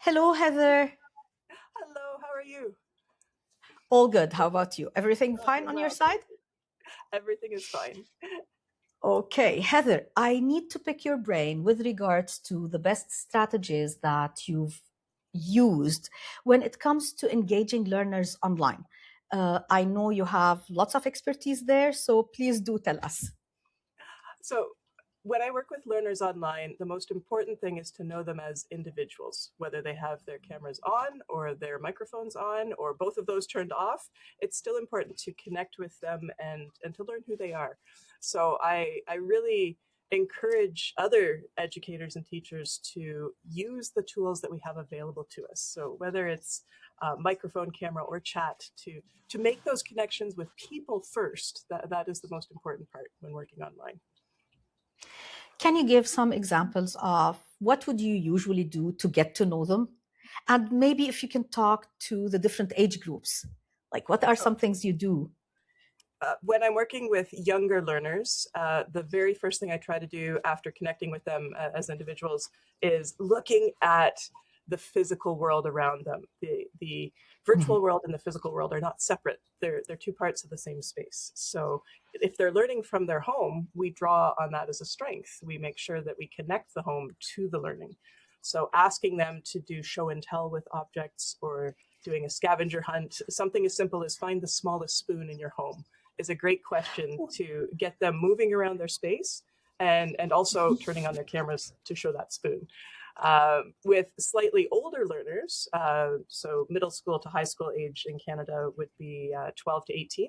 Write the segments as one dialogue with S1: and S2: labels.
S1: Hello, Heather.
S2: Hello, how are you?
S1: All good. How about you? Everything fine
S2: Doing
S1: on your
S2: well, thank
S1: side?
S2: you. Everything is fine.
S1: Okay, Heather, I need to pick your brain with regards to the best strategies that you've used when it comes to engaging learners online. I know you have lots of expertise there, so please do tell us.
S2: So, when I work with learners online, the most important thing is to know them as individuals, whether they have their cameras on or their microphones on or both of those turned off. It's still important to connect with them and to learn who they are. So, I really encourage other educators and teachers to use the tools that we have available to us. So, whether it's microphone, camera, or chat, to make those connections with people first. That is the most important part when working online.
S1: Can you give some examples of what would you usually do to get to know them? And maybe if you can talk to the different age groups, like what are some things you do?
S2: When I'm working with younger learners, the very first thing I try to do after connecting with them as individuals is looking at the physical world around them. The virtual
S1: Mhm.
S2: world and the physical world are not separate. They're two parts of the same space. So if they're learning from their home, we draw on that as a strength. We make sure that we connect the home to the learning. So asking them to do show and tell with objects or doing a scavenger hunt, something as simple as find the smallest spoon in your home is a great question to get them moving around their space and also turning on their cameras to show that spoon. With slightly older learners, so middle school to high school age in Canada would be 12 to 18.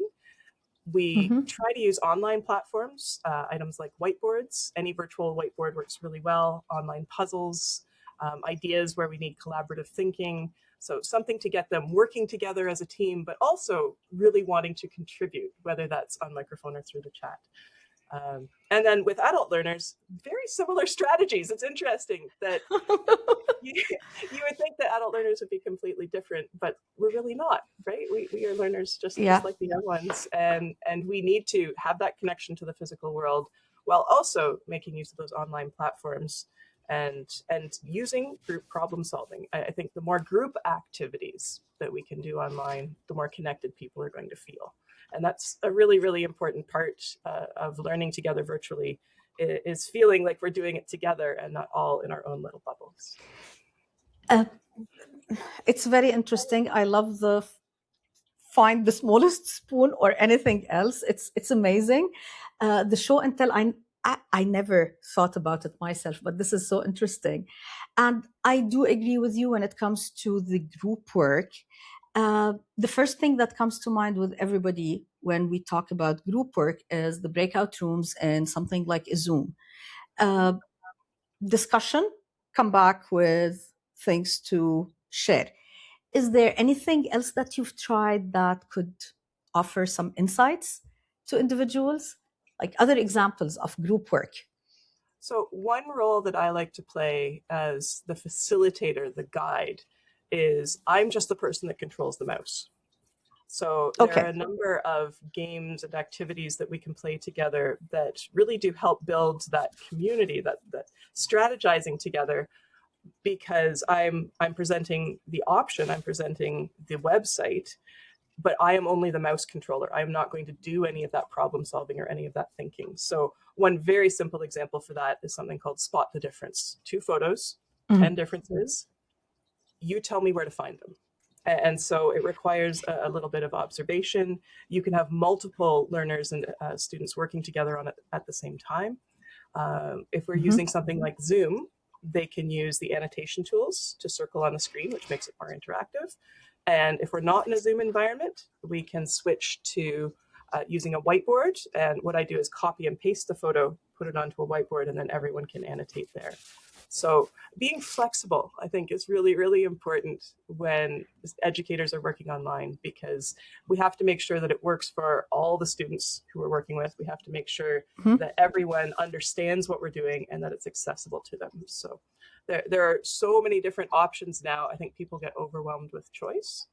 S2: We
S1: Mhm.
S2: try to use online platforms, items like whiteboards. Any virtual whiteboard works really well. Online puzzles, ideas where we need collaborative thinking. So something to get them working together as a team, but also really wanting to contribute, whether that's on microphone or through the chat. And then with adult learners, very similar strategies. It's interesting that you, you would think that adult learners would be completely different, but we're really not, right? We are learners just
S1: Yeah.
S2: like the young ones, and we need to have that connection to the physical world while also making use of those online platforms and using group problem solving. I think the more group activities that we can do online, the more connected people are going to feel, and that's a really important part of learning together virtually is feeling like we're doing it together and not all in our own little bubbles.
S1: Uh, it's very interesting. I love the find the smallest spoon or anything else. It's amazing. The show and tell. I never thought about it myself, but this is so interesting, and I do agree with you when it comes to the group work. The first thing that comes to mind with everybody when we talk about group work is the breakout rooms and something like a Zoom. Uh, Discussion, come back with things to share. Is there anything else that you've tried that could offer some insights to individuals? Like other examples of group work?
S2: So, one role that I like to play as the facilitator, the guide, is I'm just the person that controls the mouse. So, there are
S1: Okay.
S2: a number of games and activities that we can play together that really do help build that community, that strategizing together because I'm presenting the option, I'm presenting the website, but I am only the mouse controller. I'm not going to do any of that problem solving or any of that thinking. So one very simple example for that is something called spot the difference. Two photos, 10
S1: Mhm.
S2: differences. You tell me where to find them. And so it requires a little bit of observation. You can have multiple learners and students working together on it at the same time. If we're using
S1: Mhm.
S2: something like Zoom, they can use the annotation tools to circle on the screen, which makes it more interactive. And if we're not in a Zoom environment, we can switch to using a whiteboard. And what I do is copy and paste the photo, put it onto a whiteboard, and then everyone can annotate there. So being flexible, I think, is really important when educators are working online because we have to make sure that it works for all the students who we're working with. We have to make sure
S1: Mhm.
S2: that everyone understands what we're doing and that it's accessible to them. So there are so many different options now. I think people get overwhelmed with choice.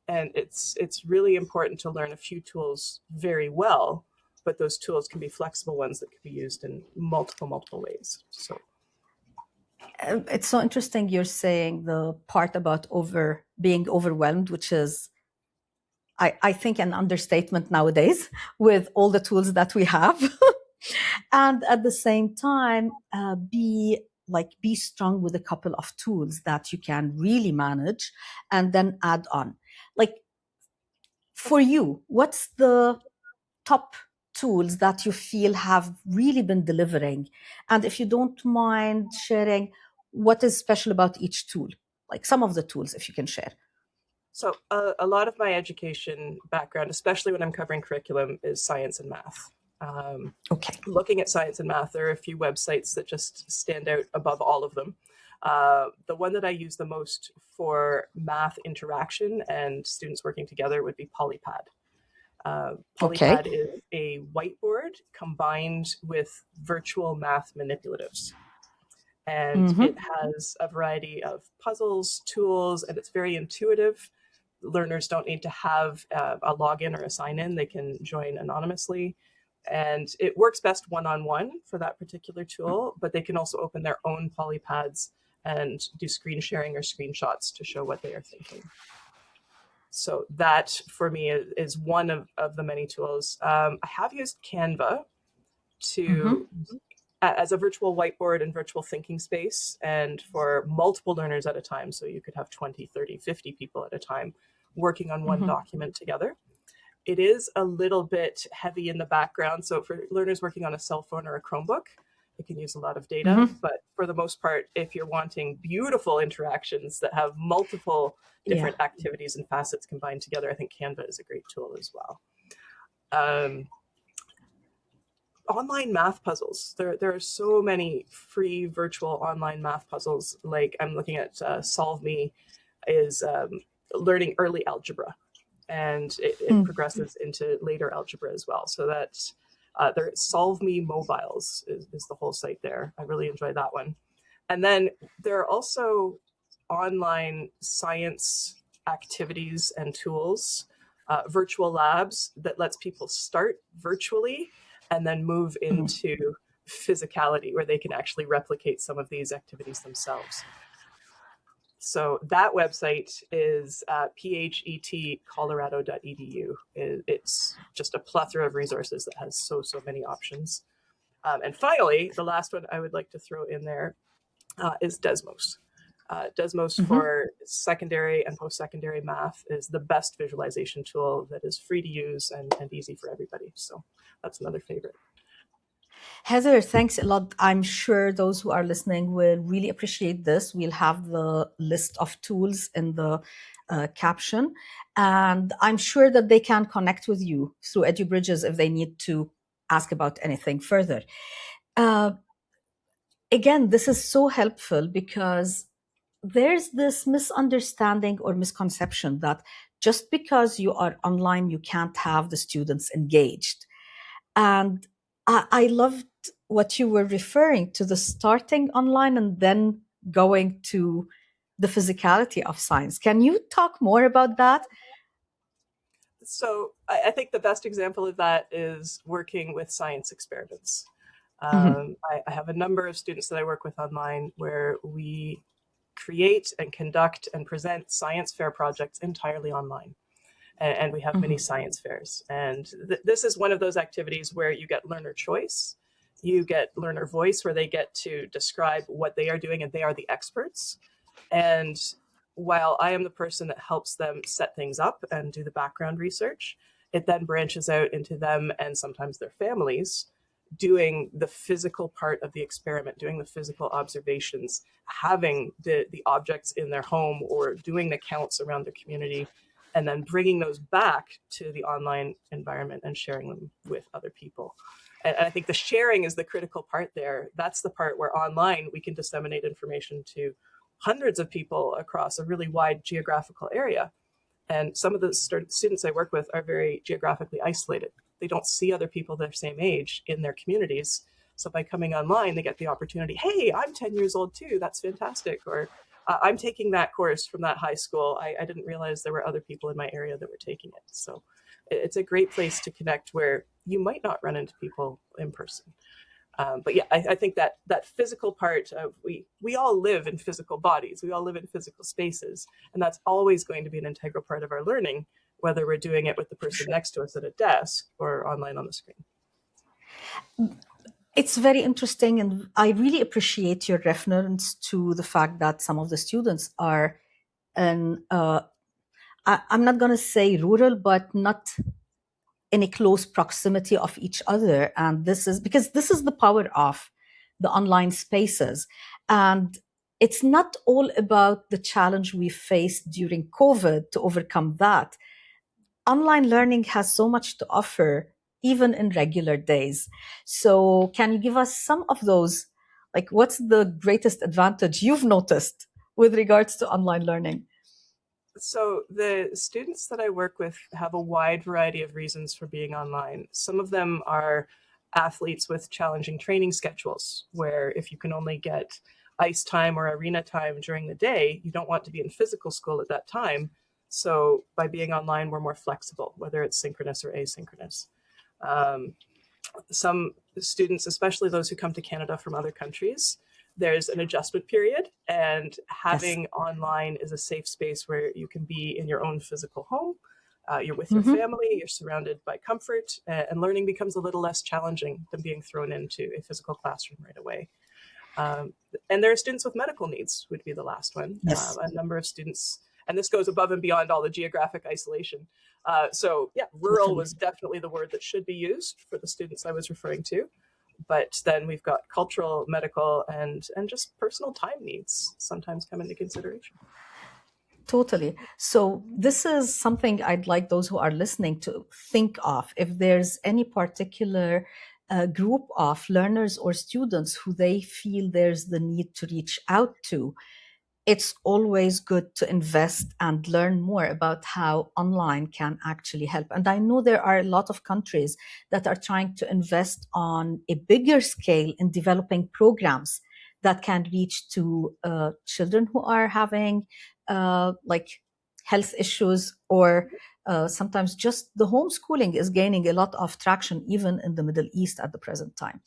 S2: And it's really important to learn a few tools very well, but those tools can be flexible ones that can be used in multiple ways. So
S1: It's so interesting you're saying the part about being overwhelmed, which is, I think, an understatement nowadays with all the tools that we have. And at the same time, be strong with a couple of tools that you can really manage and then add on. Like, for you, what's the top tools that you feel have really been delivering? And if you don't mind sharing, what is special about each tool? Like some of the tools, if you can share.
S2: So a lot of my education background, especially when I'm covering curriculum, is science and math.
S1: Okay.
S2: Looking at science and math, there are a few websites that just stand out above all of them. The one that I use the most for math interaction and students working together would be Polypad.
S1: Okay.
S2: Polypad is a whiteboard combined with virtual math manipulatives. And it
S1: Mm-hmm.
S2: has a variety of puzzles, tools, and it's very intuitive. Learners don't need to have a login or a sign in, they can join anonymously. And it works best one on one for that particular tool, but they can also open their own polypads and do screen sharing or screenshots to show what they are thinking. So that for me is one of the many tools. I have used Canva to
S1: Mm-hmm.
S2: as a virtual whiteboard and virtual thinking space, and for multiple learners at a time. So you could have 20, 30, 50 people at a time working on one
S1: Mm-hmm.
S2: document together. It is a little bit heavy in the background. So for learners working on a cell phone or a Chromebook, it can use a lot of data.
S1: Mm-hmm.
S2: But for the most part, if you're wanting beautiful interactions that have multiple
S1: Yeah.
S2: different activities and facets combined together, I think Canva is a great tool as well. Um, Online math puzzles. There are so many free virtual online math puzzles. Like I'm looking at Solve Me is learning early algebra, and it
S1: Mm.
S2: progresses into later algebra as well. So that there Solve Me mobiles is the whole site there. I really enjoy that one. And then there are also online science activities and tools, virtual labs that lets people start virtually and then move
S1: Mm.
S2: into physicality where they can actually replicate some of these activities themselves. So that website is phetcolorado.edu. It's just a plethora of resources that has so many options. And finally, the last one I would like to throw in there is Desmos. Desmos
S1: Mm-hmm.
S2: for secondary and post-secondary math is the best visualization tool that is free to use and easy for everybody. So that's another favorite.
S1: Heather, thanks a lot. I'm sure those who are listening will really appreciate this. We'll have the list of tools in the caption, and I'm sure that they can connect with you through eduBridges if they need to ask about anything further. Uh, Again, this is so helpful because there's this misunderstanding or misconception that just because you are online, you can't have the students engaged. And I loved what you were referring to, the starting online and then going to the physicality of science. Can you talk more about that?
S2: So I think the best example of that is working with science experiments.
S1: Mm-hmm.
S2: I have a number of students that I work with online where we create and conduct and present science fair projects entirely online. And we have many
S1: Mm-hmm.
S2: science fairs. And this is one of those activities where you get learner choice, you get learner voice, where they get to describe what they are doing and they are the experts. And while I am the person that helps them set things up and do the background research, it then branches out into them and sometimes their families doing the physical part of the experiment, doing the physical observations, having the objects in their home or doing the counts around their community, and then bringing those back to the online environment and sharing them with other people. And I think the sharing is the critical part there. That's the part where online we can disseminate information to hundreds of people across a really wide geographical area. And some of the students I work with are very geographically isolated. They don't see other people their same age in their communities. So by coming online, they get the opportunity, hey, I'm 10 years old too. That's fantastic. Or I'm taking that course from that high school. I didn't realize there were other people in my area that were taking it. So it's a great place to connect where you might not run into people in person. But yeah, I think that physical part of we all live in physical bodies, we all live in physical spaces, and that's always going to be an integral part of our learning, whether we're doing it with the person
S1: Sure.
S2: next to us at a desk or online on the screen.
S1: It's very interesting, and I really appreciate your reference to the fact that some of the students are in, I'm not going to say rural, but not in a close proximity of each other. And this is because this is the power of the online spaces. And it's not all about the challenge we faced during COVID to overcome that. Online learning has so much to offer, even in regular days. So, can you give us some of those? Like, what's the greatest advantage you've noticed with regards to online learning?
S2: So the students that I work with have a wide variety of reasons for being online. Some of them are athletes with challenging training schedules, where if you can only get ice time or arena time during the day, you don't want to be in physical school at that time. So by being online, we're more flexible, whether it's synchronous or asynchronous. Some students, especially those who come to Canada from other countries, there's an adjustment period, and having
S1: Yes.
S2: online is a safe space where you can be in your own physical home. You're with your
S1: Mm-hmm.
S2: family, you're surrounded by comfort, and learning becomes a little less challenging than being thrown into a physical classroom right away. And there are students with medical needs, would be the last one.
S1: Yes.
S2: A number of students, and this goes above and beyond all the geographic isolation. So yeah, rural
S1: Totally.
S2: was definitely the word that should be used for the students I was referring to. But then we've got cultural, medical, and just personal time needs sometimes come into consideration.
S1: Totally. So, this is something I'd like those who are listening to think of. If there's any particular group of learners or students who they feel there's the need to reach out to, it's always good to invest and learn more about how online can actually help. And I know there are a lot of countries that are trying to invest on a bigger scale in developing programs that can reach to children who are having like health issues, or sometimes just the homeschooling is gaining a lot of traction even in the Middle East at the present time.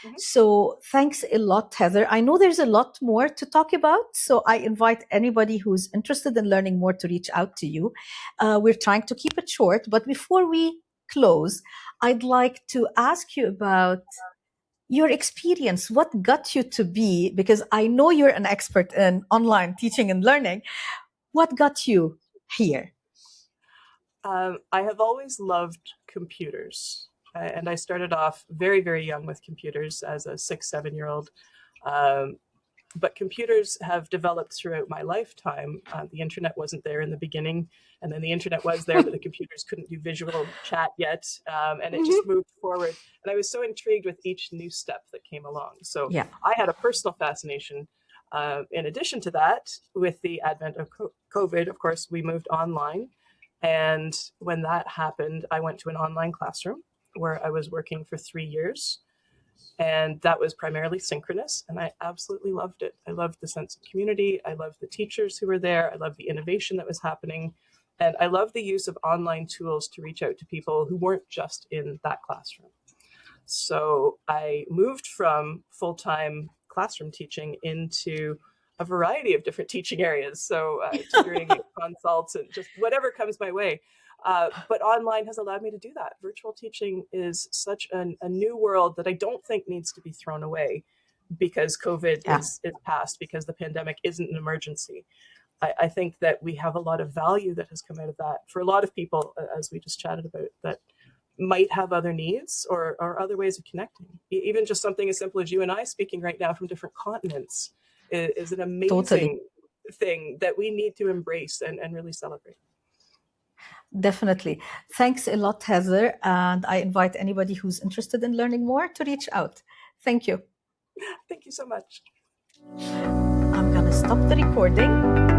S2: Mm-hmm.
S1: So thanks a lot, Heather. I know there's a lot more to talk about, so I invite anybody who's interested in learning more to reach out to you. We're trying to keep it short, but before we close, I'd like to ask you about your experience. What got you to be, because I know you're an expert in online teaching and learning, what got you here?
S2: I have always loved computers. And I started off very, very young with computers as a 6, 7-year-old. But computers have developed throughout my lifetime. The internet wasn't there in the beginning, and then the internet was there, but the computers couldn't do visual chat yet. And it just moved forward. And I was so intrigued with each new step that came along. So
S1: Yeah.
S2: I had a personal fascination. In addition to that, with the advent of COVID, of course, we moved online. And when that happened, I went to an online classroom where I was working for 3 years. And that was primarily synchronous. And I absolutely loved it. I loved the sense of community. I loved the teachers who were there. I loved the innovation that was happening. And I loved the use of online tools to reach out to people who weren't just in that classroom. So I moved from full-time classroom teaching into a variety of different teaching areas. So tutoring, consults, and just whatever comes my way. But online has allowed me to do that. Virtual teaching is such a new world that I don't think needs to be thrown away because COVID is past, because the pandemic isn't an emergency. I think that we have a lot of value that has come out of that for a lot of people, as we just chatted about, that might have other needs or other ways of connecting. Even just something as simple as you and I speaking right now from different continents is an amazing thing that we need to embrace and really celebrate.
S1: Definitely. Thanks a lot, Heather. And I invite anybody who's interested in learning more to reach out. Thank you.
S2: Thank you so much.
S1: I'm going to stop the recording.